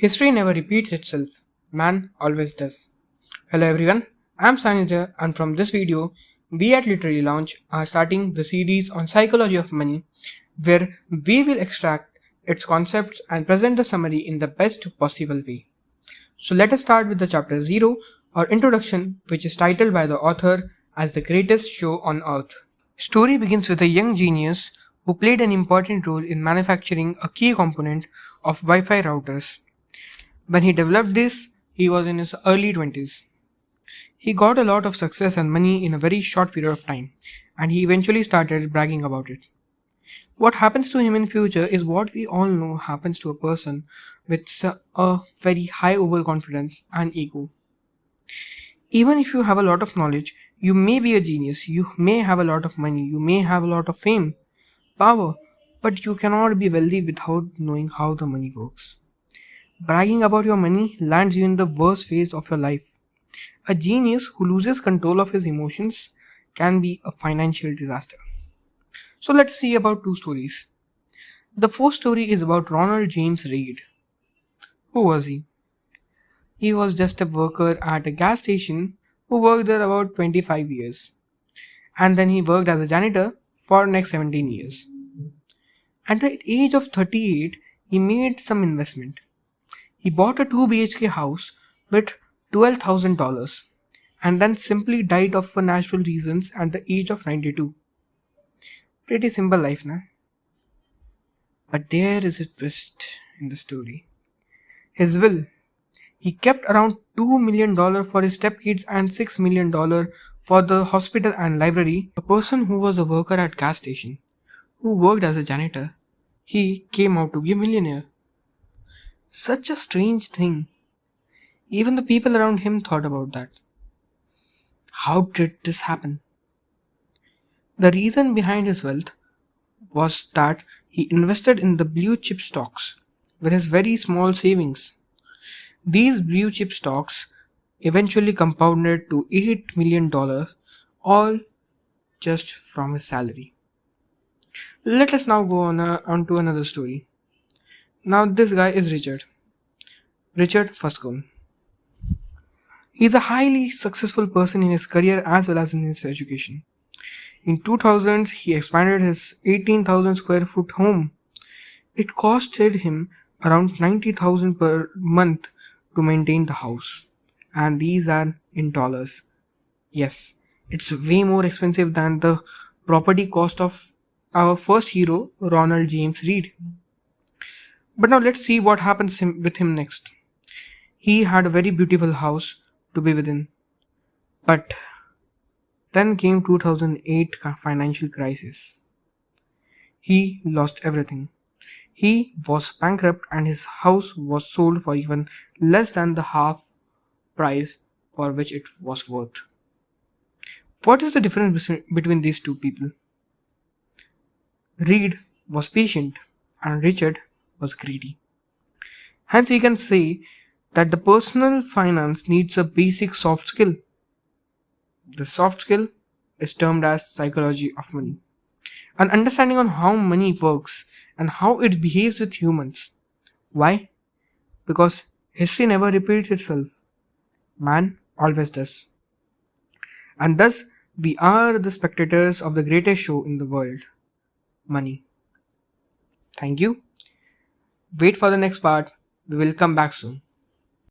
History never repeats itself, man always does. Hello everyone, I'm Sanidhya and from this video, we at Literary Lounge are starting the series on psychology of money where we will extract its concepts and present the summary in the best possible way. So let us start with the chapter 0 or introduction which is titled by the author as the greatest show on earth. Story begins with a young genius who played an important role in manufacturing a key component of Wi-Fi routers. When he developed this, he was in his early 20s. He got a lot of success and money in a very short period of time, and he eventually started bragging about it. What happens to him in future is what we all know happens to a person with a very high overconfidence and ego. Even if you have a lot of knowledge, you may be a genius, you may have a lot of money, you may have a lot of fame, power, but you cannot be wealthy without knowing how the money works. Bragging about your money lands you in the worst phase of your life. A genius who loses control of his emotions can be a financial disaster. So let's see about two stories. The first story is about Ronald James Reid. Who was he? He was just a worker at a gas station who worked there about 25 years. And then he worked as a janitor for next 17 years. At the age of 38, he made some investment. He bought a 2 BHK house with $12,000 and then simply died of natural reasons at the age of 92. Pretty simple life, na? But there is a twist in the story. His will. He kept around $2 million for his stepkids and $6 million for the hospital and library. A person who was a worker at gas station, who worked as a janitor, he came out to be a millionaire. Such a strange thing. Even the people around him thought about that. How did this happen? The reason behind his wealth was that he invested in the blue chip stocks with his very small savings. These blue chip stocks eventually compounded to $8 million, all just from his salary. Let us now go on to another story. Now, this guy is Richard Fuscon. He is a highly successful person in his career as well as in his education. In 2000s, he expanded his 18,000 square foot home. It costed him around 90,000 per month to maintain the house. And these are in dollars. Yes, it's way more expensive than the property cost of our first hero, Ronald James Reid. But now let's see what happens with him next. He had a very beautiful house to be within. But then came 2008 financial crisis. He lost everything. He was bankrupt and his house was sold for even less than the half price for which it was worth. What is the difference between these two people? Reid was patient and Richard was greedy. Hence, we can say that the personal finance needs a basic soft skill. The soft skill is termed as psychology of money. An understanding on how money works and how it behaves with humans. Why? Because history never repeats itself. Man always does. And thus, we are the spectators of the greatest show in the world. Money. Thank you. Wait for the next part. We will come back soon.